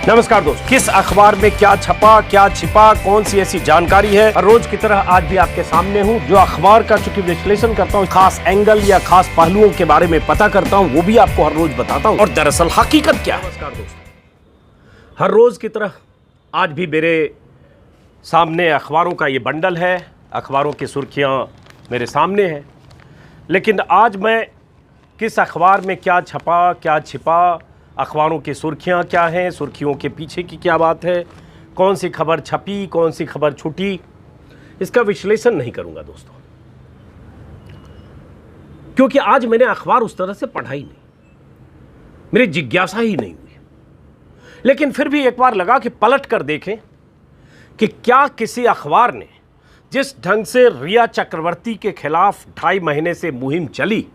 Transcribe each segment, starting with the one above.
नमस्कार दोस्त, किस अखबार में क्या छपा, क्या छिपा, कौन सी ऐसी जानकारी है, हर रोज की तरह आज भी आपके सामने हूं। जो अखबार का चूंकि विश्लेषण करता हूं, खास एंगल या खास पहलुओं के बारे में पता करता हूं, वो भी आपको हर रोज बताता हूं और दरअसल हकीकत क्या है। नमस्कार दोस्तों, हर रोज की तरह आज भी मेरे सामने अखबारों का ये बंडल है। अखबारों की सुर्खियां मेरे सामने हैं, लेकिन आज मैं किस अखबार में क्या छपा, क्या छिपा, अखबारों की सुर्खियां क्या हैं, सुर्खियों के पीछे की क्या बात है, कौन सी खबर छपी, कौन सी खबर छूटी, इसका विश्लेषण नहीं करूंगा दोस्तों, क्योंकि आज मैंने अखबार उस तरह से पढ़ा ही नहीं, मेरी जिज्ञासा ही नहीं हुई। लेकिन फिर भी एक बार लगा कि पलट कर देखें कि क्या किसी अखबार ने जिस ढंग से रिया चक्रवर्ती के खिलाफ 2.5 महीने से मुहिम चली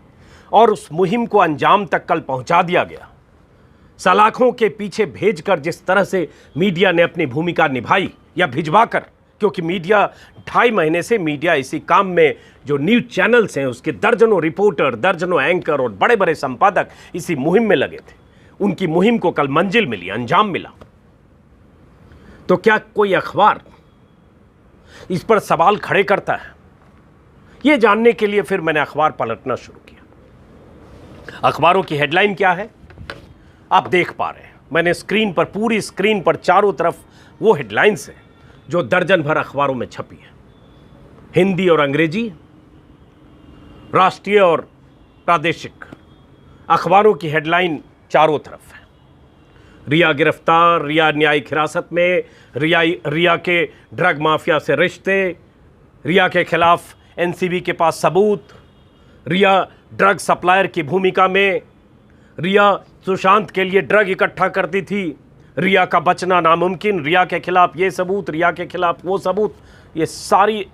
और उस मुहिम को अंजाम तक कल पहुंचा दिया गया, सलाखों के पीछे भेजकर जिस तरह से मीडिया ने अपनी भूमिका निभाई या भिजवाकर, क्योंकि मीडिया 2.5 महीने से मीडिया इसी काम में, जो न्यूज़ चैनल्स हैं उसके दर्जनों रिपोर्टर, दर्जनों एंकर और बड़े बड़े संपादक इसी मुहिम में लगे थे। उनकी मुहिम को कल मंजिल मिली, अंजाम मिला। तो क्या कोई अखबार इस पर सवाल खड़े करता है? यह जानने के लिए फिर मैंने अखबार पलटना शुरू किया। अखबारों की हेडलाइन क्या है आप देख पा रहे हैं। मैंने स्क्रीन पर, पूरी स्क्रीन पर चारों तरफ वो हेडलाइंस हैं जो दर्जन भर अखबारों में छपी है, हिंदी और अंग्रेजी, राष्ट्रीय और प्रादेशिक अखबारों की हेडलाइन चारों तरफ है। रिया गिरफ्तार, रिया न्यायिक हिरासत में, रिया के ड्रग माफिया से रिश्ते, रिया के खिलाफ एनसीबी के पास सबूत, रिया ड्रग सप्लायर की भूमिका में, रिया सुशांत के लिए ड्रग इकट्ठा करती थी, रिया का बचना नामुमकिन, रिया के खिलाफ ये सबूत, रिया के खिलाफ वो सबूत। ये सारी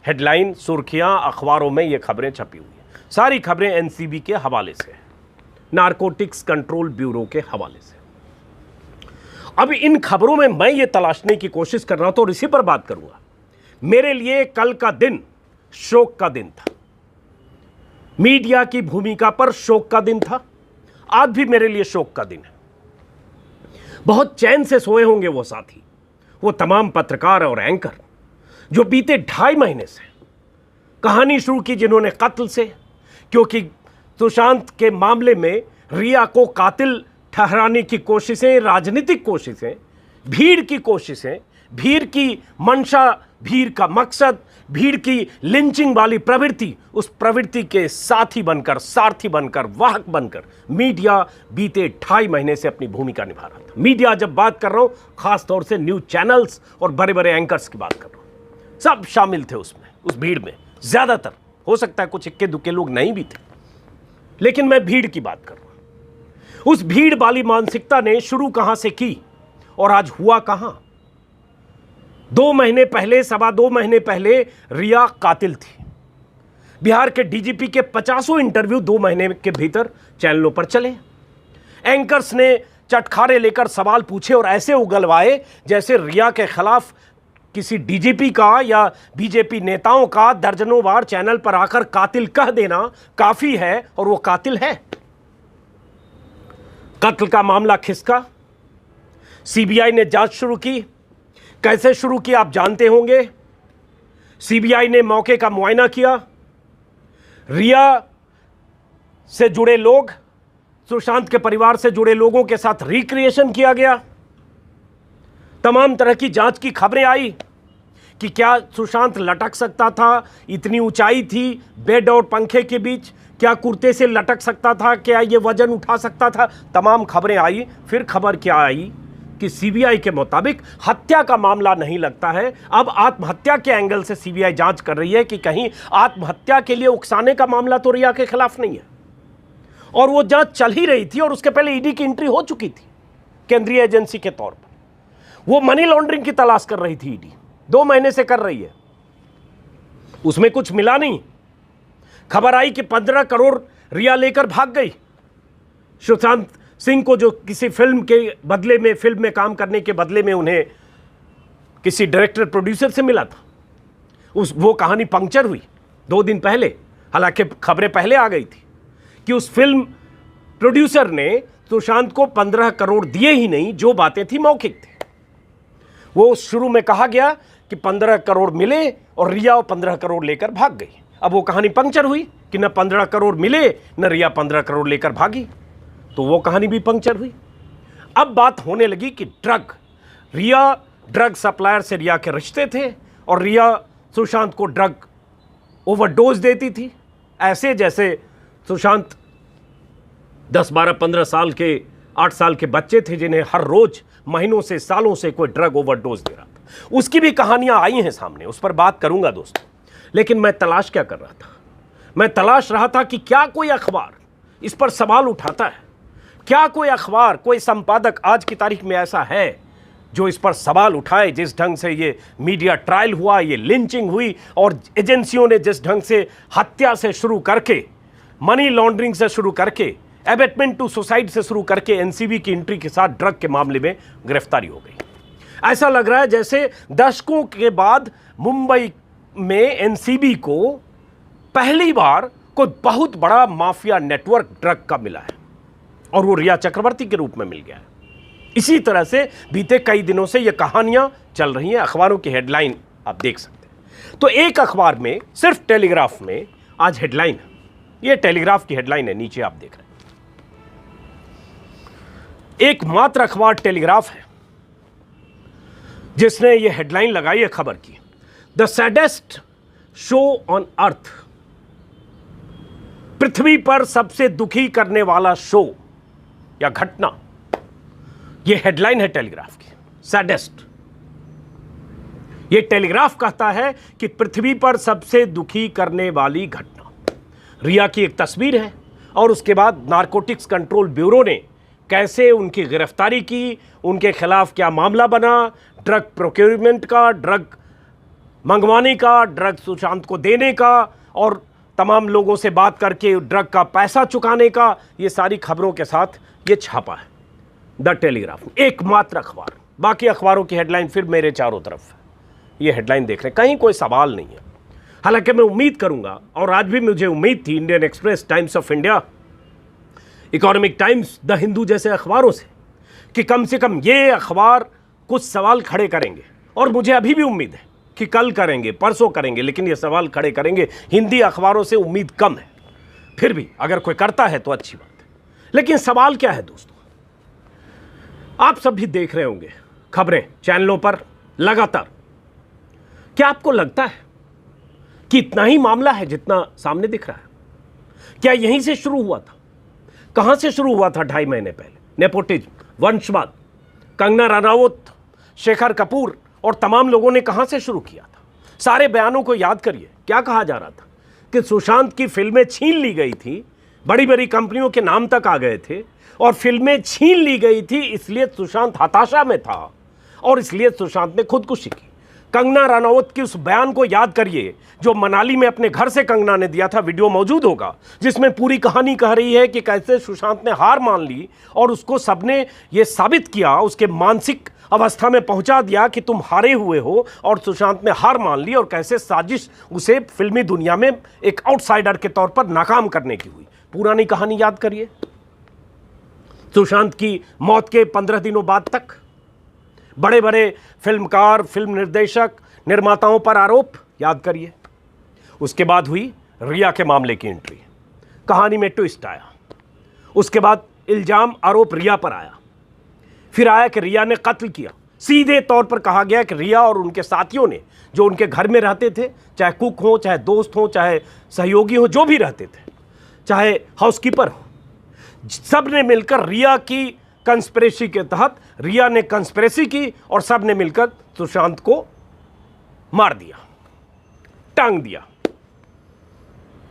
हेडलाइन, सुर्खियां अखबारों में ये खबरें छपी हुई हैं। सारी खबरें एनसीबी के हवाले से, नारकोटिक्स कंट्रोल ब्यूरो के हवाले से। अब इन खबरों में मैं ये तलाशने की कोशिश कर रहा हूं, तो इसी पर बात करूंगा। मेरे लिए कल का दिन शोक का दिन था, मीडिया की भूमिका पर शोक का दिन था। आज भी मेरे लिए शोक का दिन है। बहुत चैन से सोए होंगे वो साथी, वो तमाम पत्रकार और एंकर जो बीते 2.5 महीने से कहानी शुरू की, जिन्होंने कत्ल से, क्योंकि सुशांत के मामले में रिया को कातिल ठहराने की कोशिशें, राजनीतिक कोशिशें, भीड़ की कोशिशें, भीड़ की मंशा, भीड़ का मकसद, भीड़ की लिंचिंग वाली प्रवृत्ति, उस प्रवृत्ति के साथी बनकर, सारथी बनकर, वाहक बनकर मीडिया बीते 2.5 महीने से अपनी भूमिका निभा रहा था। मीडिया जब बात कर रहा हूं, खास तौर से न्यूज चैनल्स और बड़े बड़े एंकर्स की बात कर रहा हूं, सब शामिल थे उसमें, उस भीड़ में। ज्यादातर, हो सकता है कुछ इक्के दुक्के लोग नहीं भी थे, लेकिन मैं भीड़ की बात कर रहा हूं। उस भीड़ वाली मानसिकता ने शुरू कहां से की और आज हुआ कहां? 2 महीने पहले, 2.25 महीने पहले रिया कातिल थी। बिहार के डीजीपी के 50 इंटरव्यू 2 महीने के भीतर चैनलों पर चले। एंकर्स ने चटखारे लेकर सवाल पूछे और ऐसे उगलवाए जैसे रिया के खिलाफ किसी डीजीपी का या बीजेपी नेताओं का दर्जनों बार चैनल पर आकर कातिल कह देना काफी है, और वो कातिल है। कत्ल का मामला खिसका, सीबीआई ने जांच शुरू की। कैसे शुरू किया आप जानते होंगे। सीबीआई ने मौके का मुआयना किया, रिया से जुड़े लोग, सुशांत के परिवार से जुड़े लोगों के साथ रिक्रिएशन किया गया। तमाम तरह की जांच की खबरें आई कि क्या सुशांत लटक सकता था, इतनी ऊंचाई थी बेड और पंखे के बीच, क्या कुर्ते से लटक सकता था, क्या ये वजन उठा सकता था। तमाम खबरें आई। फिर खबर क्या आई कि सीबीआई के मुताबिक हत्या का मामला नहीं लगता है, अब आत्महत्या के एंगल से सीबीआई जांच कर रही है कि कहीं आत्महत्या के लिए उकसाने का मामला तो रिया के खिलाफ नहीं है। और वो जांच चल ही रही थी और उसके पहले ईडी की एंट्री हो चुकी थी केंद्रीय एजेंसी के तौर पर। वो मनी लॉन्ड्रिंग की तलाश कर रही थी, ईडी 2 महीने से कर रही है, उसमें कुछ मिला नहीं। खबर आई कि 15 करोड़ रिया लेकर भाग गई। सुशांत सिंह को, जो किसी फिल्म के बदले में, फिल्म में काम करने के बदले में उन्हें किसी डायरेक्टर प्रोड्यूसर से मिला था, वो कहानी पंक्चर हुई 2 दिन पहले। हालांकि खबरें पहले आ गई थी कि उस फिल्म प्रोड्यूसर ने सुशांत को 15 करोड़ दिए ही नहीं, जो बातें थी मौखिक थी। वो शुरू में कहा गया कि 15 करोड़ मिले और रिया 15 करोड़ लेकर भाग गई। अब वो कहानी पंक्चर हुई कि न 15 करोड़ मिले न रिया 15 करोड़ लेकर भागी, तो वो कहानी भी पंक्चर हुई। अब बात होने लगी कि रिया ड्रग सप्लायर से रिया के रिश्ते थे और रिया सुशांत को ड्रग ओवरडोज देती थी, ऐसे जैसे सुशांत 10, 12, 15 साल के 8 साल के बच्चे थे जिन्हें हर रोज महीनों से सालों से कोई ड्रग ओवरडोज दे रहा था। उसकी भी कहानियां आई हैं सामने, उस पर बात करूंगा दोस्तों। लेकिन मैं तलाश क्या कर रहा था? मैं तलाश रहा था कि क्या कोई अखबार इस पर सवाल उठाता है, क्या कोई अखबार, कोई संपादक आज की तारीख में ऐसा है जो इस पर सवाल उठाए। जिस ढंग से ये मीडिया ट्रायल हुआ, ये लिंचिंग हुई और एजेंसियों ने जिस ढंग से हत्या से शुरू करके, मनी लॉन्ड्रिंग से शुरू करके, एबेटमेंट टू सुसाइड से शुरू करके एनसीबी की एंट्री के साथ ड्रग के मामले में गिरफ्तारी हो गई। ऐसा लग रहा है जैसे दशकों के बाद मुंबई में एनसीबी को पहली बार कोई बहुत बड़ा माफिया नेटवर्क ड्रग का मिला है और वो रिया चक्रवर्ती के रूप में मिल गया है। इसी तरह से बीते कई दिनों से ये कहानियां चल रही हैं, अखबारों की हेडलाइन आप देख सकते हैं। तो एक अखबार में, सिर्फ टेलीग्राफ में आज हेडलाइन है, ये टेलीग्राफ की हेडलाइन है, नीचे आप देख रहे हैं। एकमात्र अखबार टेलीग्राफ है जिसने ये हेडलाइन लगाई है खबर की, the saddest show on earth, पृथ्वी पर सबसे दुखी करने वाला शो या घटना। ये हेडलाइन है टेलीग्राफ की, सैडेस्ट। ये टेलीग्राफ कहता है कि पृथ्वी पर सबसे दुखी करने वाली घटना। रिया की एक तस्वीर है और उसके बाद नारकोटिक्स कंट्रोल ब्यूरो ने कैसे उनकी गिरफ्तारी की, उनके खिलाफ क्या मामला बना, ड्रग प्रोक्योरमेंट का, ड्रग मंगवाने का, ड्रग सुशांत को देने का और तमाम लोगों से बात करके ड्रग का पैसा चुकाने का, ये सारी खबरों के साथ ये छापा है द टेलीग्राफ, एकमात्र अखबार। बाकी अखबारों की हेडलाइन फिर मेरे चारों तरफ है, ये हेडलाइन देख रहे हैं, कहीं कोई सवाल नहीं है। हालांकि मैं उम्मीद करूंगा, और आज भी मुझे उम्मीद थी Indian express, times of India, economic times, the Hindu जैसे अखबारों से, कि कम से कम ये अखबार कुछ सवाल खड़े करेंगे। और मुझे अभी भी उम्मीद है कि कल करेंगे, परसों करेंगे, लेकिन ये सवाल खड़े करेंगे। हिंदी अखबारों से उम्मीद कम है, फिर भी अगर कोई करता है तो अच्छी बात है। लेकिन सवाल क्या है दोस्तों, आप सब भी देख रहे होंगे खबरें चैनलों पर लगातार। क्या आपको लगता है कि इतना ही मामला है जितना सामने दिख रहा है? क्या यहीं से शुरू हुआ था? कहां से शुरू हुआ था 2.5 महीने पहले? नेपोटिज्म, वंशवाद, कंगना रनावत, शेखर कपूर और तमाम लोगों ने कहां से शुरू किया था? सारे बयानों को याद करिए। क्या कहा जा रहा था कि सुशांत की फिल्में छीन ली गई थी, बड़ी बड़ी कंपनियों के नाम तक आ गए थे और फिल्में छीन ली गई थी, इसलिए सुशांत हताशा में था और इसलिए सुशांत ने खुदकुशी की। कंगना रनावत की उस बयान को याद करिए जो मनाली में अपने घर से कंगना ने दिया था, वीडियो मौजूद होगा, जिसमें पूरी कहानी कह रही है कि कैसे सुशांत ने हार मान ली और उसको सबने ये साबित किया, उसके मानसिक अवस्था में पहुंचा दिया कि तुम हारे हुए हो, और सुशांत ने हार मान ली और कैसे साजिश उसे फिल्मी दुनिया में एक आउटसाइडर के तौर पर नाकाम करने की हुई। पुरानी कहानी याद करिए। सुशांत की मौत के 15 दिनों बाद तक बड़े बड़े फिल्मकार, फिल्म निर्देशक, निर्माताओं पर आरोप याद करिए। उसके बाद हुई रिया के मामले की एंट्री, कहानी में ट्विस्ट आया। उसके बाद इल्जाम, आरोप रिया पर आया। फिर आया कि रिया ने कत्ल किया। सीधे तौर पर कहा गया कि रिया और उनके साथियों ने, जो उनके घर में रहते थे, चाहे कुक हो, चाहे दोस्त हो, चाहे सहयोगी हो, जो भी रहते थे, चाहे हाउसकीपर हो, सब ने मिलकर रिया की कंस्पिरेसी के तहत, रिया ने कंस्पिरेसी की और सब ने मिलकर सुशांत को मार दिया, टांग दिया,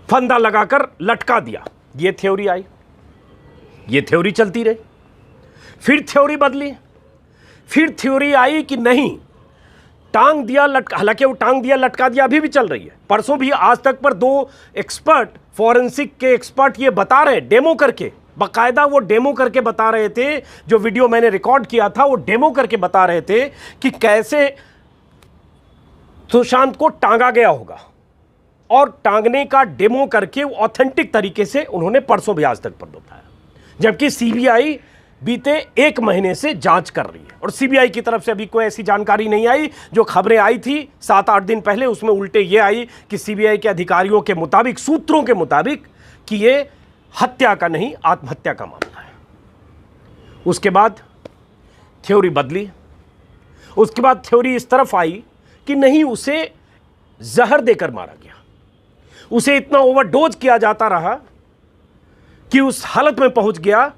फंदा लगाकर लटका दिया। ये थ्योरी आई, ये थ्योरी चलती रही। फिर थ्योरी बदली, फिर थ्योरी आई कि नहीं, टांग दिया लटका, हालांकि वो टांग दिया लटका दिया अभी भी चल रही है। परसों भी आज तक पर 2 एक्सपर्ट, फॉरेंसिक के एक्सपर्ट ये बता रहे, डेमो करके, बाकायदा वो डेमो करके बता रहे थे, जो वीडियो मैंने रिकॉर्ड किया था वो डेमो करके बता रहे थे कि कैसे सुशांत को टांगा गया होगा, और टांगने का डेमो करके ऑथेंटिक तरीके से उन्होंने परसों भी आज तक पर बताया। जबकि सीबीआई बीते 1 महीने से जांच कर रही है और सीबीआई की तरफ से अभी कोई ऐसी जानकारी नहीं आई। जो खबरें आई थी 7-8 दिन पहले, उसमें उल्टे ये आई कि सीबीआई के अधिकारियों के मुताबिक, सूत्रों के मुताबिक, कि ये हत्या का नहीं, आत्महत्या का मामला है। उसके बाद थ्योरी बदली। उसके बाद थ्योरी इस तरफ आई कि नहीं, उसे जहर देकर मारा गया, उसे इतना ओवरडोज किया जाता रहा कि उस हालत में पहुंच गया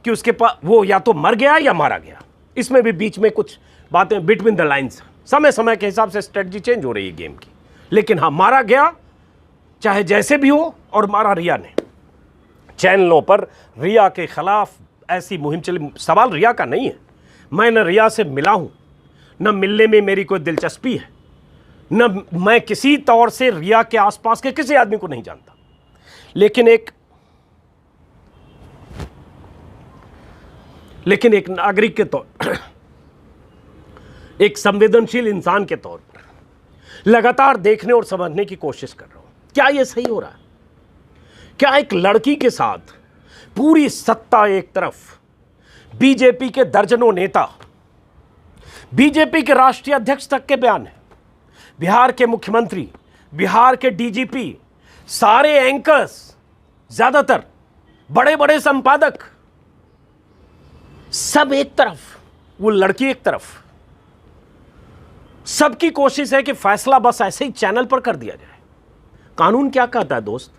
कि उसके पास वो या तो मर गया या मारा गया। इसमें भी बीच में कुछ बातें बिटवीन द लाइंस, समय समय के हिसाब से स्ट्रेटजी चेंज हो रही है गेम की, लेकिन हाँ, मारा गया चाहे जैसे भी हो, और मारा रिया ने। चैनलों पर रिया के खिलाफ ऐसी मुहिम चली। सवाल रिया का नहीं है, मैं न रिया से मिला हूं, न मिलने में मेरी कोई दिलचस्पी है, न मैं किसी तौर से रिया के आसपास के किसी आदमी को नहीं जानता, लेकिन एक नागरिक के तौर, एक संवेदनशील इंसान के तौर पर लगातार देखने और समझने की कोशिश कर रहा हूं, क्या यह सही हो रहा है? क्या एक लड़की के साथ पूरी सत्ता एक तरफ, बीजेपी के दर्जनों नेता, बीजेपी के राष्ट्रीय अध्यक्ष तक के बयान है, बिहार के मुख्यमंत्री, बिहार के डीजीपी, सारे एंकर्स, ज्यादातर बड़े बड़े संपादक, सब एक तरफ, वो लड़की एक तरफ। सबकी कोशिश है कि फैसला बस ऐसे ही चैनल पर कर दिया जाए। कानून क्या कहता है दोस्त?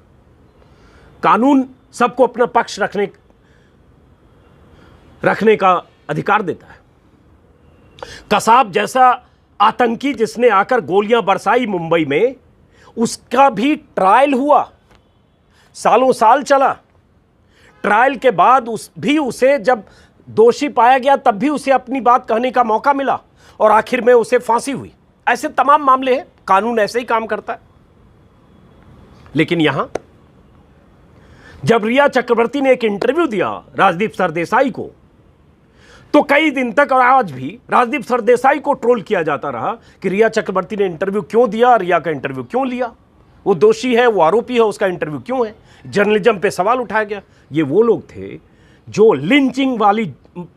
कानून सबको अपना पक्ष रखने का अधिकार देता है। कसाब जैसा आतंकी जिसने आकर गोलियां बरसाई मुंबई में, उसका भी ट्रायल हुआ, सालों साल चला। ट्रायल के बाद उसे जब दोषी पाया गया, तब भी उसे अपनी बात कहने का मौका मिला और आखिर में उसे फांसी हुई। ऐसे तमाम मामले हैं, कानून ऐसे ही काम करता है। लेकिन यहां जब रिया चक्रवर्ती ने एक इंटरव्यू दिया राजदीप सरदेसाई को, तो कई दिन तक और आज भी राजदीप सरदेसाई को ट्रोल किया जाता रहा कि रिया चक्रवर्ती ने इंटरव्यू क्यों दिया, रिया का इंटरव्यू क्यों लिया, वो दोषी है, वो आरोपी है, उसका इंटरव्यू क्यों है। जर्नलिज्म पे सवाल उठाया गया। ये वो लोग थे जो लिंचिंग वाली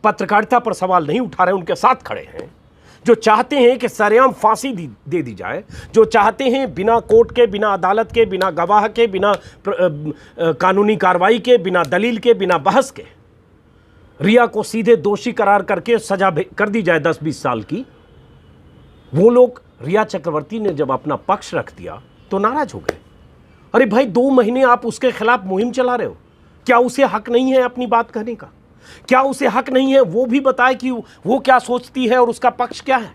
पत्रकारिता पर सवाल नहीं उठा रहे, उनके साथ खड़े हैं, जो चाहते हैं कि सरेआम फांसी दे दी जाए, जो चाहते हैं बिना कोर्ट के, बिना अदालत के, बिना गवाह के, बिना कानूनी कार्रवाई के, बिना दलील के, बिना बहस के रिया को सीधे दोषी करार करके सजा कर दी जाए 10-20 साल की। वो लोग, रिया चक्रवर्ती ने जब अपना पक्ष रख दिया तो नाराज हो गए। अरे भाई, 2 महीने आप उसके खिलाफ मुहिम चला रहे हो, क्या उसे हक नहीं है अपनी बात कहने का? क्या उसे हक नहीं है वो भी बताए कि वो क्या सोचती है और उसका पक्ष क्या है,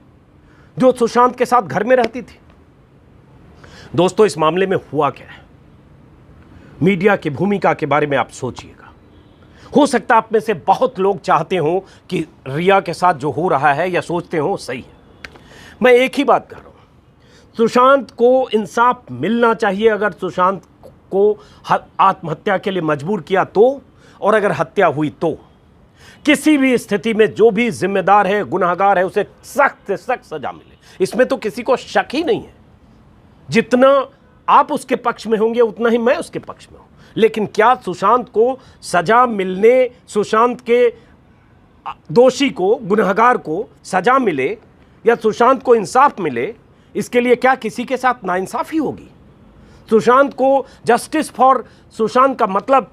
जो सुशांत के साथ घर में रहती थी? दोस्तों, इस मामले में हुआ क्या है? मीडिया की भूमिका के बारे में आप सोचिएगा। हो सकता है आप में से बहुत लोग चाहते हो कि रिया के साथ जो हो रहा है या सोचते हो सही है। मैं एक ही बात कर रहा हूं, सुशांत को इंसाफ मिलना चाहिए। अगर सुशांत को आत्महत्या के लिए मजबूर किया तो, और अगर हत्या हुई तो, किसी भी स्थिति में जो भी जिम्मेदार है, गुनहगार है, उसे सख्त से सख्त सजा मिले। इसमें तो किसी को शक ही नहीं है। जितना आप उसके पक्ष में होंगे उतना ही मैं उसके पक्ष में हूं। लेकिन क्या सुशांत को सजा मिलने, सुशांत के दोषी को, गुनहगार को सजा मिले या सुशांत को इंसाफ मिले, इसके लिए क्या किसी के साथ नाइंसाफी होगी? सुशांत को जस्टिस फॉर सुशांत का मतलब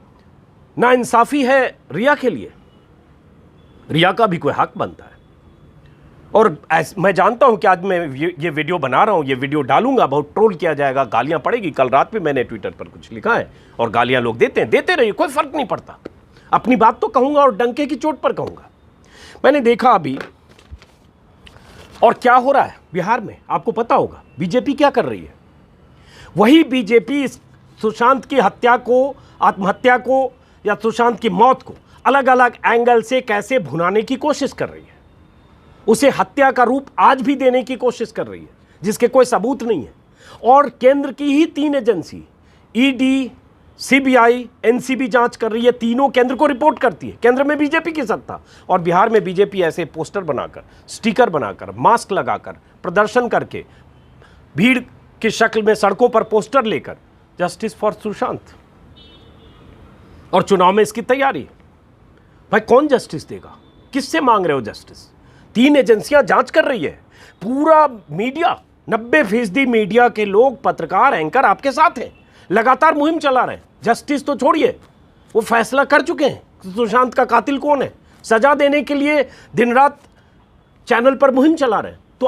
नाइंसाफी है रिया के लिए? रिया का भी कोई हक बनता है। और मैं जानता हूं कि आज मैं ये वीडियो बना रहा हूं, ये वीडियो डालूंगा, बहुत ट्रोल किया जाएगा, गालियां पड़ेगी। कल रात भी मैंने ट्विटर पर कुछ लिखा है और गालियां लोग देते हैं, देते रहिए, कोई फर्क नहीं पड़ता। अपनी बात तो कहूंगा और डंके की चोट पर कहूंगा। मैंने देखा अभी, और क्या हो रहा है बिहार में आपको पता होगा। बीजेपी क्या कर रही है? वही बीजेपी सुशांत की हत्या को, आत्महत्या को या सुशांत की मौत को अलग अलग एंगल से कैसे भुनाने की कोशिश कर रही है, उसे हत्या का रूप आज भी देने की कोशिश कर रही है, जिसके कोई सबूत नहीं है। और केंद्र की ही 3 एजेंसी, ईडी, सीबीआई, एनसीबी जांच कर रही है। तीनों केंद्र को रिपोर्ट करती है। केंद्र में बीजेपी की सत्ता, और बिहार में बीजेपी ऐसे पोस्टर बनाकर, स्टिकर बनाकर, मास्क लगाकर, प्रदर्शन करके, भीड़ की शक्ल में सड़कों पर पोस्टर लेकर, जस्टिस फॉर सुशांत। और चुनाव में इसकी तैयारी। भाई कौन जस्टिस देगा? किससे मांग रहे हो जस्टिस? 3 एजेंसियां जांच कर रही है, पूरा मीडिया 90% मीडिया के लोग, पत्रकार, एंकर आपके साथ हैं, लगातार मुहिम चला रहे हैं। जस्टिस तो छोड़िए, वो फैसला कर चुके हैं कि सुशांत का कातिल कौन है, सजा देने के लिए दिन रात चैनल पर मुहिम चला रहे हैं। तो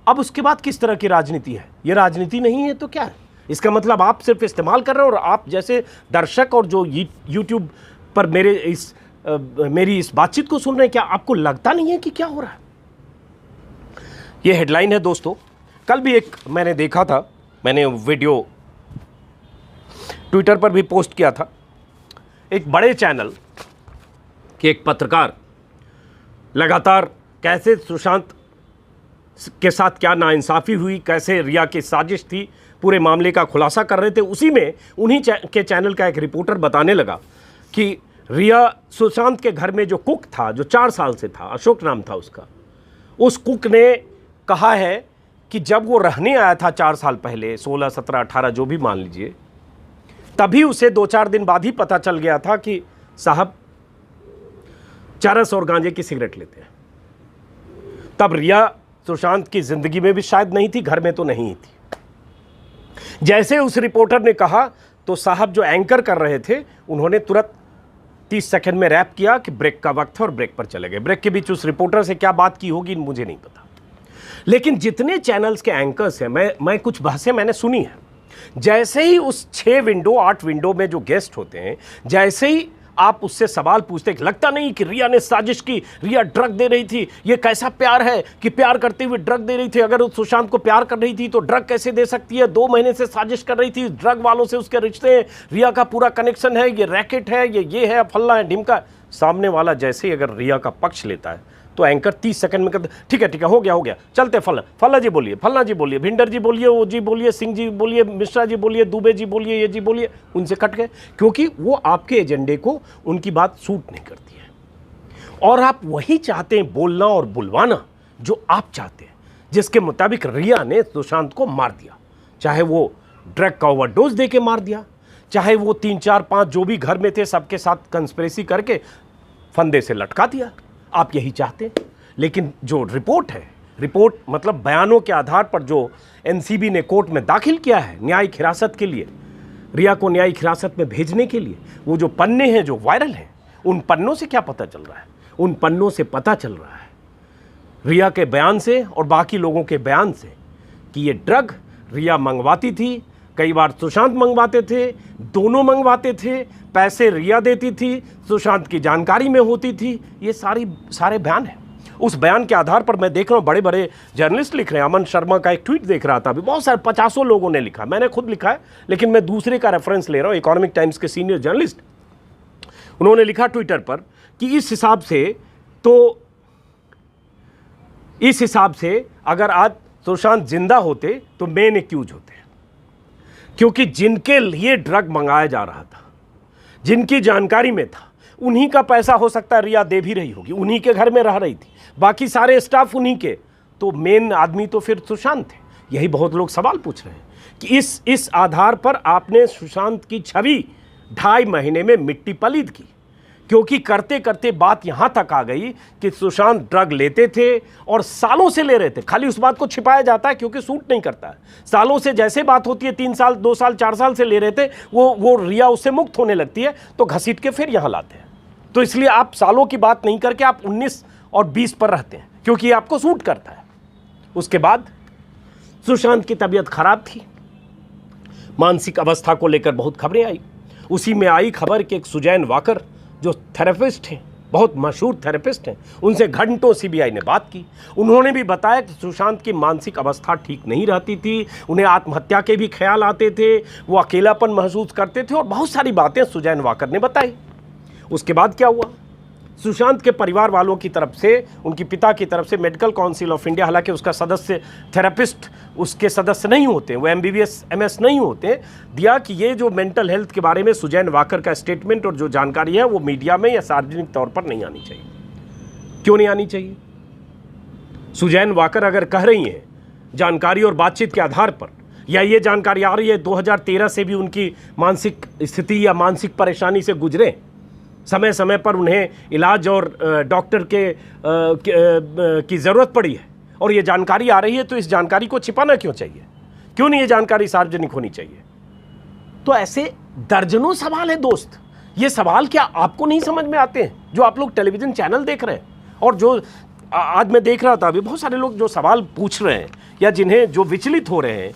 अब उसके बाद किस तरह की राजनीति है? ये राजनीति नहीं है तो क्या है? इसका मतलब आप सिर्फ इस्तेमाल कर रहे हो, और आप जैसे दर्शक और जो यूट्यूब पर मेरी इस बातचीत को सुन रहे हैं, क्या आपको लगता नहीं है कि क्या हो रहा है? ये हेडलाइन है दोस्तों। कल भी एक मैंने देखा था, मैंने वीडियो ट्विटर पर भी पोस्ट किया था। एक बड़े चैनल के एक पत्रकार लगातार कैसे सुशांत के साथ क्या नाइंसाफ़ी हुई, कैसे रिया की साजिश थी, पूरे मामले का खुलासा कर रहे थे। उसी में उन्हीं के चैनल का एक रिपोर्टर बताने लगा कि रिया, सुशांत के घर में जो कुक था, जो 4 साल से था, अशोक नाम था उसका, उस कुक ने कहा है कि जब वो रहने आया था 4 साल पहले, 16, 17, 18 जो भी मान लीजिए, तभी उसे 2-4 दिन बाद ही पता चल गया था कि साहब चरस और गांजे की सिगरेट लेते हैं। तब रिया सुशांत की जिंदगी में भी शायद नहीं थी, घर में तो नहीं थी। जैसे उस रिपोर्टर ने कहा तो साहब जो एंकर कर रहे थे उन्होंने तुरंत 30 सेकंड में रैप किया कि ब्रेक का वक्त है, और ब्रेक पर चले गए। ब्रेक के बीच उस रिपोर्टर से क्या बात की होगी मुझे नहीं पता, लेकिन जितने चैनल्स के एंकर्स हैं, मैं कुछ बहसें मैंने सुनी है। जैसे ही उस 6 विंडो 8 विंडो में जो गेस्ट होते हैं, जैसे ही आप उससे सवाल पूछते कि लगता नहीं कि रिया ने साजिश की, रिया ड्रग दे रही थी, ये कैसा प्यार है कि प्यार करते हुए ड्रग दे रही थी, अगर उस सुशांत को प्यार कर रही थी तो ड्रग कैसे दे सकती है, 2 महीने से साजिश कर रही थी, ड्रग वालों से उसके रिश्ते हैं, रिया का पूरा कनेक्शन है, ये रैकेट है, ये है, फल्ला है, ढिमका। सामने वाला जैसे ही अगर रिया का पक्ष लेता है तो एंकर 30 सेकंड में कहते ठीक है हो गया, चलते फल्ला जी बोलिए, फल्ला जी बोलिए, भिंडर जी बोलिए, वो जी बोलिए, सिंह जी बोलिए, मिश्रा जी बोलिए, दुबे जी बोलिए, ये जी बोलिए, उनसे कट गए, क्योंकि वो आपके एजेंडे को, उनकी बात सूट नहीं करती है। और आप वही चाहते हैं बोलना और बुलवाना जो आप चाहते हैं, जिसके मुताबिक रिया ने सुशांत को मार दिया, चाहे वो ड्रग का ओवरडोज दे के मार दिया, चाहे वो 3, 4, 5 जो भी घर में थे सबके साथ कंस्पिरेसी करके फंदे से लटका दिया। आप यही चाहते हैं। लेकिन जो रिपोर्ट मतलब बयानों के आधार पर जो एनसीबी ने कोर्ट में दाखिल किया है न्यायिक हिरासत के लिए, रिया को न्यायिक हिरासत में भेजने के लिए, वो जो पन्ने हैं जो वायरल हैं, उन पन्नों से क्या पता चल रहा है? उन पन्नों से पता चल रहा है रिया के बयान से और बाकी लोगों के बयान से कि ये ड्रग रिया मंगवाती थी, कई बार सुशांत मंगवाते थे, दोनों मंगवाते थे, पैसे रिया देती थी, सुशांत की जानकारी में होती थी। ये सारे बयान हैं। उस बयान के आधार पर मैं देख रहा हूँ बड़े बड़े जर्नलिस्ट लिख रहे हैं। अमन शर्मा का एक ट्वीट देख रहा था अभी, बहुत सारे 50 लोगों ने लिखा, मैंने खुद लिखा है लेकिन मैं दूसरे का रेफरेंस ले रहा हूँ। इकोनॉमिक टाइम्स के सीनियर जर्नलिस्ट, उन्होंने लिखा ट्विटर पर कि इस हिसाब से अगर आज सुशांत जिंदा होते तो मेन एक्यूज होते, क्योंकि जिनके लिए ड्रग मंगाया जा रहा था, जिनकी जानकारी में था, उन्हीं का पैसा हो सकता है रिया दे भी रही होगी, उन्हीं के घर में रह रही थी, बाकी सारे स्टाफ उन्हीं के, तो मेन आदमी तो फिर सुशांत थे। यही बहुत लोग सवाल पूछ रहे हैं कि इस आधार पर आपने सुशांत की छवि 2.5 महीने में मिट्टी पलीद की, क्योंकि करते करते बात यहां तक आ गई कि सुशांत ड्रग लेते थे और सालों से ले रहे थे। खाली उस बात को छिपाया जाता है क्योंकि सूट नहीं करता है। सालों से जैसे बात होती है, 3 साल 2 साल 4 साल से ले रहे थे, वो रिया उससे मुक्त होने लगती है तो घसीट के फिर यहां लाते हैं। तो इसलिए आप सालों की बात नहीं करके आप 19 और 20 पर रहते हैं क्योंकि आपको सूट करता है। उसके बाद सुशांत की तबीयत खराब थी, मानसिक अवस्था को लेकर बहुत खबरें आई। उसी में आई खबर कि एक सुजैन वाकर जो थेरेपिस्ट हैं, बहुत मशहूर थेरेपिस्ट हैं, उनसे घंटों सीबीआई ने बात की। उन्होंने भी बताया कि सुशांत की मानसिक अवस्था ठीक नहीं रहती थी, उन्हें आत्महत्या के भी ख्याल आते थे, वो अकेलापन महसूस करते थे और बहुत सारी बातें सुजैन वाकर ने बताई। उसके बाद क्या हुआ? सुशांत के परिवार वालों की तरफ से, उनके पिता की तरफ से मेडिकल काउंसिल ऑफ इंडिया, हालांकि उसका सदस्य थेरेपिस्ट उसके सदस्य नहीं होते, वो MBBS MS नहीं होते, दिया कि ये जो मेंटल हेल्थ के बारे में सुजैन वाकर का स्टेटमेंट और जो जानकारी है वो मीडिया में या सार्वजनिक तौर पर नहीं आनी चाहिए। क्यों नहीं आनी चाहिए? सुजैन वाकर अगर कह रही हैं जानकारी और बातचीत के आधार पर, या ये जानकारी आ रही है 2013 से भी उनकी मानसिक स्थिति या मानसिक परेशानी से गुजरे, समय समय पर उन्हें इलाज और डॉक्टर की ज़रूरत पड़ी है और ये जानकारी आ रही है, तो इस जानकारी को छिपाना क्यों चाहिए? क्यों नहीं ये जानकारी सार्वजनिक होनी चाहिए? तो ऐसे दर्जनों सवाल हैं दोस्त। ये सवाल क्या आपको नहीं समझ में आते हैं जो आप लोग टेलीविज़न चैनल देख रहे हैं? और जो आज मैं देख रहा था अभी, बहुत सारे लोग जो सवाल पूछ रहे हैं या जिन्हें जो विचलित हो रहे हैं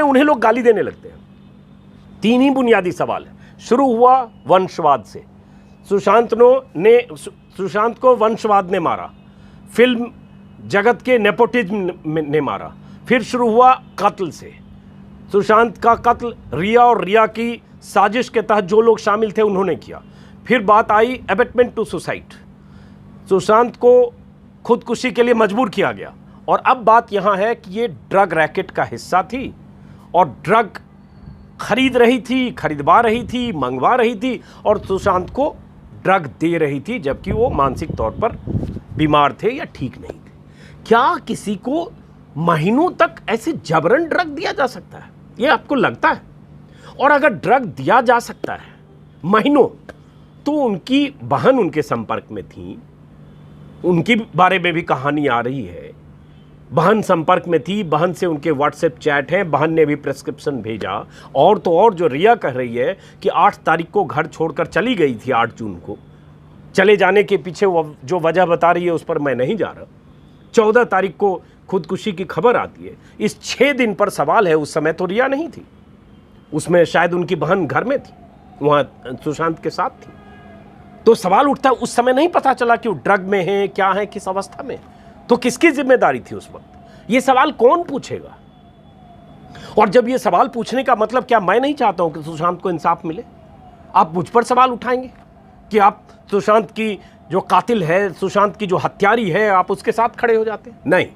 उन्हें लोग गाली देने लगते हैं। 3 ही बुनियादी सवाल है। शुरू हुआ वंशवाद से, सुशांत को वंशवाद ने मारा, फिल्म जगत के नेपोटिज्म ने मारा, फिर शुरू हुआ कत्ल से, सुशांत का कत्ल रिया और रिया की साजिश के तहत जो लोग शामिल थे उन्होंने किया, फिर बात आई एबेटमेंट टू सुसाइड, सुशांत को खुदकुशी के लिए मजबूर किया गया, और अब बात यहां है कि ये ड्रग रैकेट का हिस्सा थी और ड्रग खरीद रही थी, खरीदवा रही थी, मंगवा रही थी और सुशांत को ड्रग दे रही थी जबकि वो मानसिक तौर पर बीमार थे या ठीक नहीं थे। क्या किसी को महीनों तक ऐसे जबरन ड्रग दिया जा सकता है? ये आपको लगता है? और अगर ड्रग दिया जा सकता है महीनों, तो उनकी बहन उनके संपर्क में थी, उनकी बारे में भी कहानी आ रही है, बहन संपर्क में थी, बहन से उनके व्हाट्सएप चैट हैं, बहन ने भी प्रिस्क्रिप्शन भेजा। और तो और जो रिया कह रही है कि 8 तारीख को घर छोड़कर चली गई थी, 8 जून को, चले जाने के पीछे जो वजह बता रही है उस पर मैं नहीं जा रहा। 14 तारीख को खुदकुशी की खबर आती है। इस 6 दिन पर सवाल है, उस समय तो रिया नहीं थी, उसमें शायद उनकी बहन घर में थी, वहाँ सुशांत के साथ थी। तो सवाल उठता है उस समय नहीं पता चला कि वो ड्रग में है, क्या है, किस अवस्था में, तो किसकी जिम्मेदारी थी उस वक्त? ये सवाल कौन पूछेगा? और जब ये सवाल पूछने का मतलब, क्या मैं नहीं चाहता हूं कि सुशांत को इंसाफ मिले? आप मुझ पर सवाल उठाएंगे कि आप सुशांत की जो कातिल है, सुशांत की जो हत्यारी है, आप उसके साथ खड़े हो जाते? नहीं,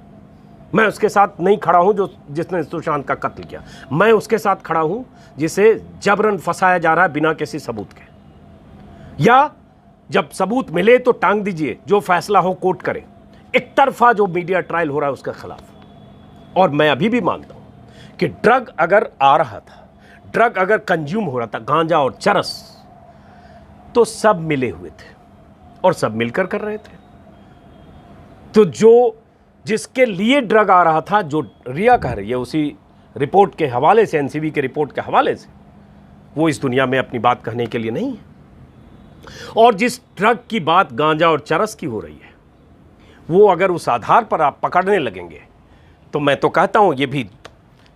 मैं उसके साथ नहीं खड़ा हूं जिसने सुशांत का कत्ल किया। मैं उसके साथ खड़ा हूं जिसे जबरन फंसाया जा रहा है बिना किसी सबूत के। या जब सबूत मिले तो टांग दीजिए, जो फैसला हो कोर्ट करे। एक तरफा जो मीडिया ट्रायल हो रहा है उसके खिलाफ। और मैं अभी भी मानता हूं कि ड्रग अगर आ रहा था, ड्रग अगर कंज्यूम हो रहा था, गांजा और चरस, तो सब मिले हुए थे और सब मिलकर कर रहे थे। तो जो जिसके लिए ड्रग आ रहा था, जो रिया कह रही है, उसी रिपोर्ट के हवाले से, एनसीबी के रिपोर्ट के हवाले से, वो इस दुनिया में अपनी बात कहने के लिए नहीं है। और जिस ड्रग की बात गांजा और चरस की हो रही है, वो अगर उस आधार पर आप पकड़ने लगेंगे, तो मैं तो कहता हूं ये भी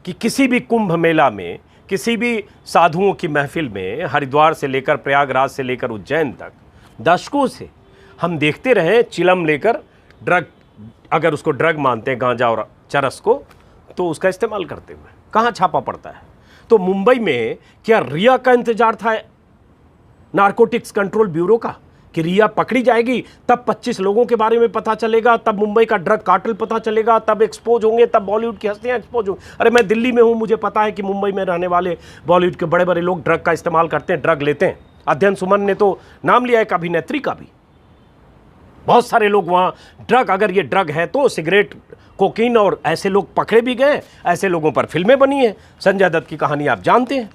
कि किसी भी कुंभ मेला में, किसी भी साधुओं की महफिल में, हरिद्वार से लेकर प्रयागराज से लेकर उज्जैन तक दशकों से हम देखते रहे चिलम लेकर ड्रग, अगर उसको ड्रग मानते हैं गांजा और चरस को, तो उसका इस्तेमाल करते हुए कहाँ छापा पड़ता है? तो मुंबई में क्या रिया का इंतजार था नारकोटिक्स कंट्रोल ब्यूरो का कि रिया पकड़ी जाएगी, तब 25 लोगों के बारे में पता चलेगा, तब मुंबई का ड्रग कार्टेल पता चलेगा, तब एक्सपोज होंगे, तब बॉलीवुड की हस्तियां एक्सपोज होंगी? अरे मैं दिल्ली में हूं, मुझे पता है कि मुंबई में रहने वाले बॉलीवुड के बड़े बड़े लोग ड्रग का इस्तेमाल करते हैं, ड्रग लेते हैं। अध्ययन सुमन ने तो नाम लिया एक अभिनेत्री का भी। बहुत सारे लोग वहाँ ड्रग, अगर ये ड्रग है तो सिगरेट, कोकीन, और ऐसे लोग पकड़े भी गए, ऐसे लोगों पर फिल्में बनी हैं। संजय दत्त की कहानी आप जानते हैं।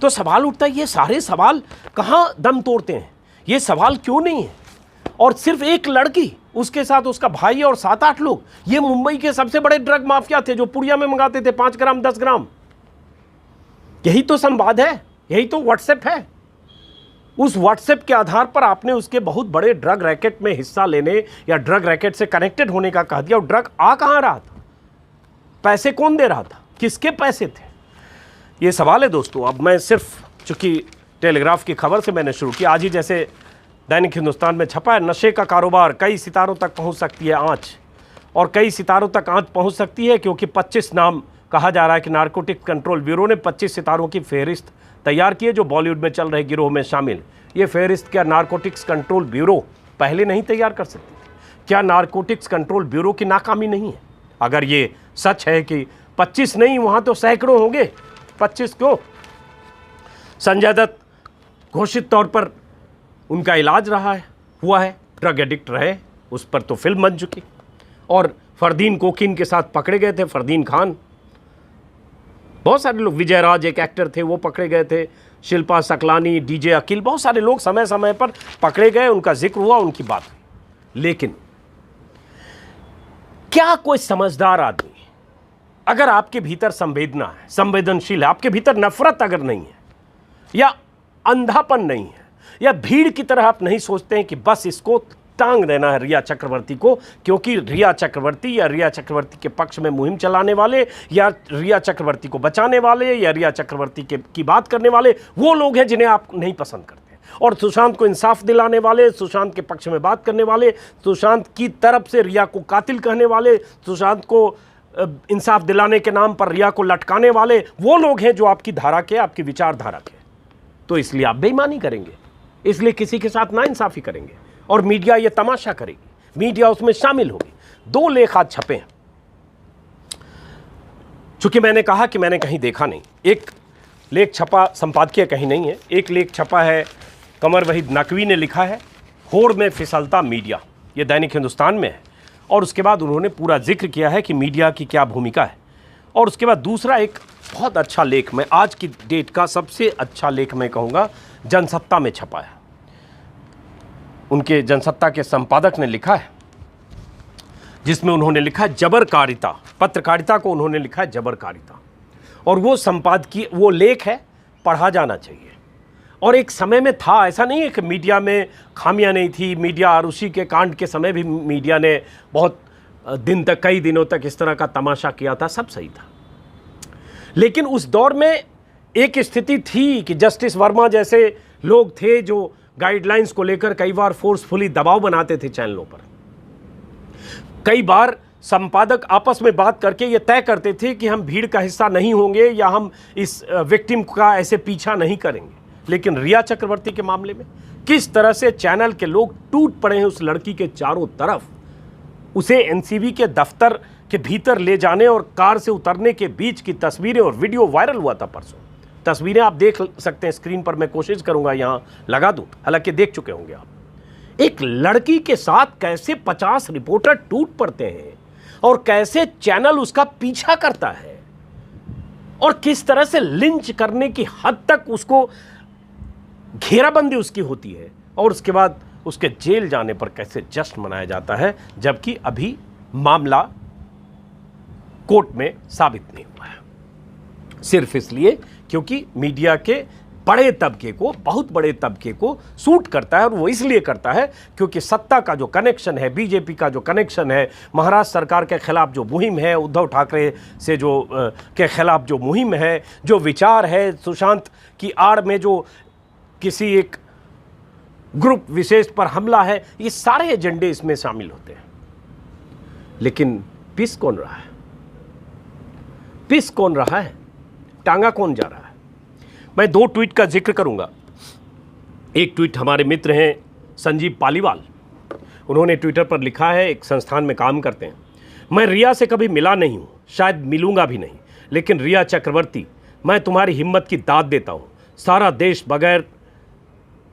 तो सवाल उठता है, ये सारे सवाल कहाँ दम तोड़ते हैं? ये सवाल क्यों नहीं है? और सिर्फ एक लड़की, उसके साथ उसका भाई और 7-8 लोग, ये मुंबई के सबसे बड़े ड्रग माफिया थे जो पुड़िया में मंगाते थे 5 ग्राम 10 ग्राम। यही तो संवाद है, यही तो व्हाट्सएप है। उस व्हाट्सएप के आधार पर आपने उसके बहुत बड़े ड्रग रैकेट में हिस्सा लेने या ड्रग रैकेट से कनेक्टेड होने का कह दिया। और ड्रग आ कहाँ रहा था? पैसे कौन दे रहा था? किसके पैसे थे? ये सवाल है दोस्तों। अब मैं सिर्फ, चूंकि टेलीग्राफ की खबर से मैंने शुरू किया, आज ही जैसे दैनिक हिंदुस्तान में छपा है, नशे का कारोबार कई सितारों तक पहुंच सकती है आंच, और कई सितारों तक आंच पहुंच सकती है क्योंकि 25 नाम कहा जा रहा है कि नारकोटिक कंट्रोल ब्यूरो ने 25 सितारों की फहरिस्त तैयार की है जो बॉलीवुड में चल रहे गिरोह में शामिल। ये फहरिस्त क्या नारकोटिक्स कंट्रोल ब्यूरो पहले नहीं तैयार कर सकती? क्या नारकोटिक्स कंट्रोल ब्यूरो की नाकामी नहीं है? अगर ये सच है कि 25 नहीं, वहाँ तो सैकड़ों होंगे। 25 क्यों? संजय दत्त घोषित तौर पर उनका इलाज रहा है, हुआ है, ड्रग एडिक्ट रहे, उस पर तो फिल्म बन चुकी। और फरदीन कोकीन के साथ पकड़े गए थे, फरदीन खान, बहुत सारे लोग, विजय राज एक एक्टर थे, वो पकड़े गए थे, शिल्पा सकलानी, डीजे अकील, बहुत सारे लोग समय समय पर पकड़े गए, उनका जिक्र हुआ, उनकी बात हुई। लेकिन क्या कोई समझदार आदमी, अगर आपके भीतर संवेदना है, संवेदनशील है, आपके भीतर नफरत अगर नहीं है, या अंधापन नहीं है, या भीड़ की तरह आप नहीं सोचते हैं कि बस इसको टांग देना है रिया चक्रवर्ती को, क्योंकि रिया चक्रवर्ती या रिया चक्रवर्ती के पक्ष में मुहिम चलाने वाले, या रिया चक्रवर्ती को बचाने वाले, या रिया चक्रवर्ती की बात करने वाले वो लोग हैं जिन्हें आप नहीं पसंद करते, और सुशांत को इंसाफ दिलाने वाले, सुशांत के पक्ष में बात करने वाले, सुशांत की तरफ से रिया को कातिल कहने वाले, सुशांत को इंसाफ दिलाने के नाम पर रिया को लटकाने वाले वो लोग हैं जो आपकी धारा के, आपकी विचारधारा के। तो इसलिए आप बेईमानी करेंगे, इसलिए किसी के साथ नाइंसाफी करेंगे, और मीडिया ये तमाशा करेगी, मीडिया उसमें शामिल होगी। 2 लेख आज छपे हैं, चूंकि मैंने कहा कि मैंने कहीं देखा नहीं। एक लेख छपा, संपादकीय कहीं नहीं है, एक लेख छपा है, कमर वहीद नकवी ने लिखा है, होड़ में फिसलता मीडिया, ये दैनिक हिंदुस्तान में है, और उसके बाद उन्होंने पूरा जिक्र किया है कि मीडिया की क्या भूमिका है। और उसके बाद दूसरा एक बहुत अच्छा लेख, मैं आज की डेट का सबसे अच्छा लेख मैं कहूँगा, जनसत्ता में छपा है। उनके जनसत्ता के संपादक ने लिखा है, जिसमें उन्होंने लिखा है जबरकारिता, पत्रकारिता को उन्होंने लिखा है जबरकारिता, और वो संपादकीय, वो लेख है, पढ़ा जाना चाहिए। और एक समय में था, ऐसा नहीं है कि मीडिया में खामियां नहीं थी, मीडिया आरुषि के कांड के समय भी मीडिया ने बहुत दिन तक, कई दिनों तक इस तरह का तमाशा किया था, सब सही था। लेकिन उस दौर में एक स्थिति थी कि जस्टिस वर्मा जैसे लोग थे जो गाइडलाइंस को लेकर कई बार फोर्सफुली दबाव बनाते थे चैनलों पर। कई बार संपादक आपस में बात करके ये तय करते थे कि हम भीड़ का हिस्सा नहीं होंगे, या हम इस विक्टिम का ऐसे पीछा नहीं करेंगे। लेकिन रिया चक्रवर्ती के मामले में किस तरह से चैनल के लोग टूट पड़े हैं उस लड़की के चारों तरफ, उसे एनसीबी के दफ्तर के भीतर ले जाने और कार से उतरने के बीच की तस्वीरें और वीडियो वायरल हुआ था परसों। तस्वीरें आप देख सकते हैं स्क्रीन पर, मैं कोशिश करूंगा यहां लगा दूं, हालांकि देख चुके होंगे आप। एक लड़की के साथ कैसे 50 रिपोर्टर टूट पड़ते हैं, और कैसे चैनल उसका पीछा करता है, और किस तरह से लिंच करने की हद तक उसको घेराबंदी उसकी होती है, और उसके बाद उसके जेल जाने पर कैसे जश्न मनाया जाता है, जबकि अभी मामला कोर्ट में साबित नहीं हुआ है। सिर्फ इसलिए क्योंकि मीडिया के बड़े तबके को, बहुत बड़े तबके को सूट करता है, और वो इसलिए करता है क्योंकि सत्ता का जो कनेक्शन है, बीजेपी का जो कनेक्शन है, महाराष्ट्र सरकार के खिलाफ जो मुहिम है, उद्धव ठाकरे से जो के खिलाफ जो मुहिम है, जो विचार है, सुशांत की आड़ में जो किसी एक ग्रुप विशेष पर हमला है, ये सारे एजेंडे इसमें शामिल होते हैं। लेकिन पिस कौन रहा है? पिस कौन रहा है? टांगा कौन जा रहा है? मैं 2 ट्वीट का जिक्र करूंगा। एक ट्वीट हमारे मित्र हैं संजीव पालीवाल, उन्होंने ट्विटर पर लिखा है, एक संस्थान में काम करते हैं, मैं रिया से कभी मिला नहीं हूं, शायद मिलूंगा भी नहीं, लेकिन रिया चक्रवर्ती, मैं तुम्हारी हिम्मत की दाद देता हूं। सारा देश बगैर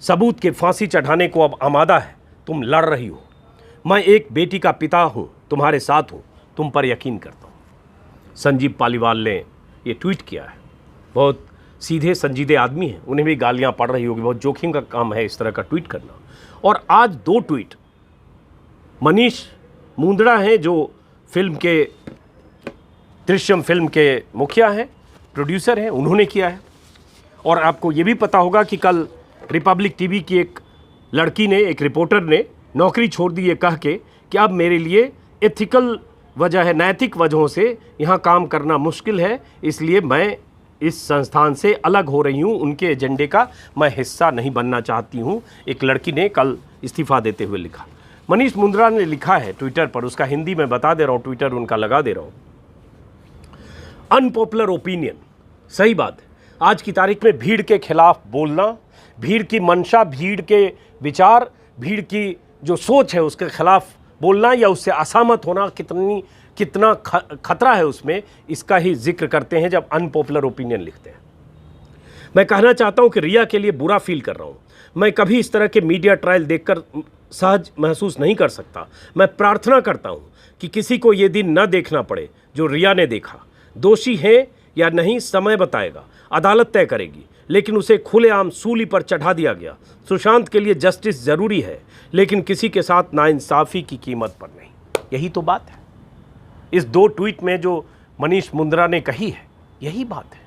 सबूत के फांसी चढ़ाने को अब आमादा है, तुम लड़ रही हो। मैं एक बेटी का पिता हूं, तुम्हारे साथ हूं, तुम पर यकीन करता हूं। संजीव पालीवाल ने ये ट्वीट किया है। बहुत सीधे संजीदे आदमी हैं, उन्हें भी गालियां पड़ रही होगी, बहुत जोखिम का काम है इस तरह का ट्वीट करना। और आज 2 ट्वीट मनीष मुंदड़ा हैं, जो फिल्म के, दृश्यम फिल्म के मुखिया हैं, प्रोड्यूसर हैं, उन्होंने किया है। और आपको ये भी पता होगा कि कल रिपब्लिक टीवी की एक लड़की ने, एक रिपोर्टर ने नौकरी छोड़ दी ये कह के कि अब मेरे लिए एथिकल वजह है, नैतिक वजहों से यहाँ काम करना मुश्किल है, इसलिए मैं इस संस्थान से अलग हो रही हूँ, उनके एजेंडे का मैं हिस्सा नहीं बनना चाहती हूँ। एक लड़की ने कल इस्तीफा देते हुए लिखा। मनीष मुंद्रा ने लिखा है ट्विटर पर, उसका हिंदी में बता दे रहा हूँ, ट्विटर उनका लगा दे रहा हूँ। अनपॉपुलर ओपिनियन, सही बात है, आज की तारीख में भीड़ के खिलाफ बोलना, भीड़ की मंशा, भीड़ के विचार, भीड़ की जो सोच है उसके खिलाफ बोलना या उससे असहमत होना कितना खतरा है उसमें, इसका ही जिक्र करते हैं जब अनपॉपुलर ओपिनियन लिखते हैं। मैं कहना चाहता हूं कि रिया के लिए बुरा फील कर रहा हूं। मैं कभी इस तरह के मीडिया ट्रायल देखकर सहज महसूस नहीं कर सकता। मैं प्रार्थना करता हूं कि किसी को ये दिन न देखना पड़े जो रिया ने देखा। दोषी है या नहीं समय बताएगा, अदालत तय करेगी, लेकिन उसे खुलेआम सूली पर चढ़ा दिया गया। सुशांत के लिए जस्टिस जरूरी है, लेकिन किसी के साथ नाइंसाफी की कीमत पर नहीं। यही तो बात है इस 2 ट्वीट में जो मनीष मुंद्रा ने कही है। यही बात है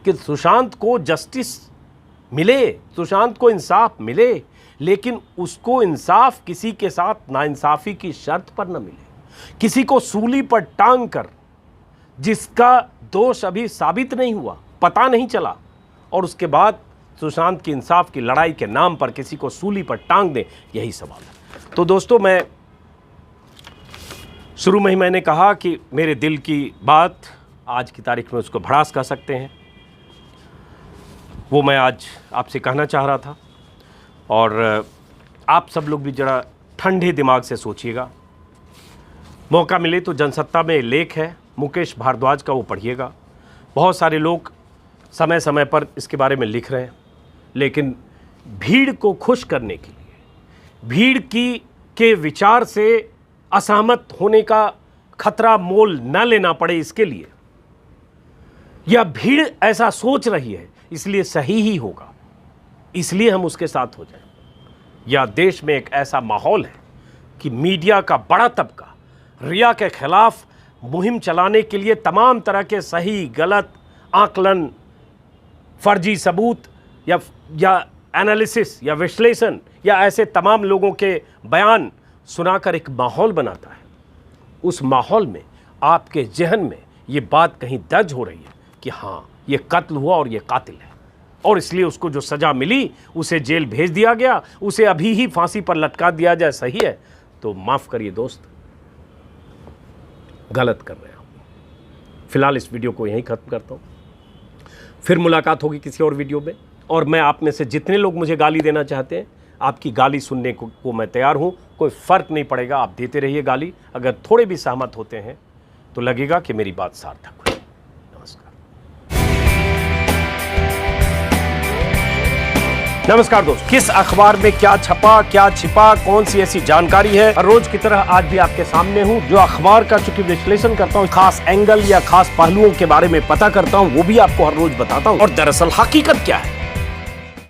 कि सुशांत को जस्टिस मिले, सुशांत को इंसाफ मिले, लेकिन उसको इंसाफ किसी के साथ नाइंसाफी की शर्त पर न मिले। किसी को सूली पर टांग कर, जिसका दोष अभी साबित नहीं हुआ, पता नहीं चला, और उसके बाद सुशांत की इंसाफ की लड़ाई के नाम पर किसी को सूली पर टांग दें, यही सवाल है। तो दोस्तों, मैं शुरू में ही मैंने कहा कि मेरे दिल की बात, आज की तारीख में उसको भड़ास कह सकते हैं, वो मैं आज आपसे कहना चाह रहा था। और आप सब लोग भी जरा ठंडे दिमाग से सोचिएगा। मौका मिले तो जनसत्ता में लेख है मुकेश भारद्वाज का, वो पढ़िएगा। बहुत सारे लोग समय समय पर इसके बारे में लिख रहे हैं, लेकिन भीड़ को खुश करने के लिए, भीड़ के विचार से असहमत होने का खतरा मोल न लेना पड़े इसके लिए, या भीड़ ऐसा सोच रही है इसलिए सही ही होगा, इसलिए हम उसके साथ हो जाएं, या देश में एक ऐसा माहौल है कि मीडिया का बड़ा तबका रिया के खिलाफ मुहिम चलाने के लिए तमाम तरह के सही गलत आकलन, फर्जी सबूत या एनालिसिस या विश्लेषण या ऐसे तमाम लोगों के बयान सुनाकर एक माहौल बनाता है। उस माहौल में आपके जहन में ये बात कहीं दर्ज हो रही है कि हाँ, ये कत्ल हुआ और ये कातिल है, और इसलिए उसको जो सज़ा मिली उसे जेल भेज दिया गया, उसे अभी ही फांसी पर लटका दिया जाए, सही है? तो माफ़ करिए दोस्त, गलत कर रहे हैं आप। फिलहाल इस वीडियो को यहीं ख़त्म करता हूँ, फिर मुलाकात होगी किसी और वीडियो में। और मैं आप में से जितने लोग मुझे गाली देना चाहते हैं, आपकी गाली सुनने को मैं तैयार हूँ, कोई फ़र्क नहीं पड़ेगा, आप देते रहिए गाली। अगर थोड़े भी सहमत होते हैं तो लगेगा कि मेरी बात सार्थक हुई। नमस्कार दोस्त, किस अखबार में क्या छपा, क्या छिपा, कौन सी ऐसी जानकारी है, हर रोज की तरह आज भी आपके सामने हूं। जो अखबार का चूंकि विश्लेषण करता हूं, खास एंगल या खास पहलुओं के बारे में पता करता हूं, वो भी आपको हर रोज बताता हूं। और दरअसल हकीकत क्या है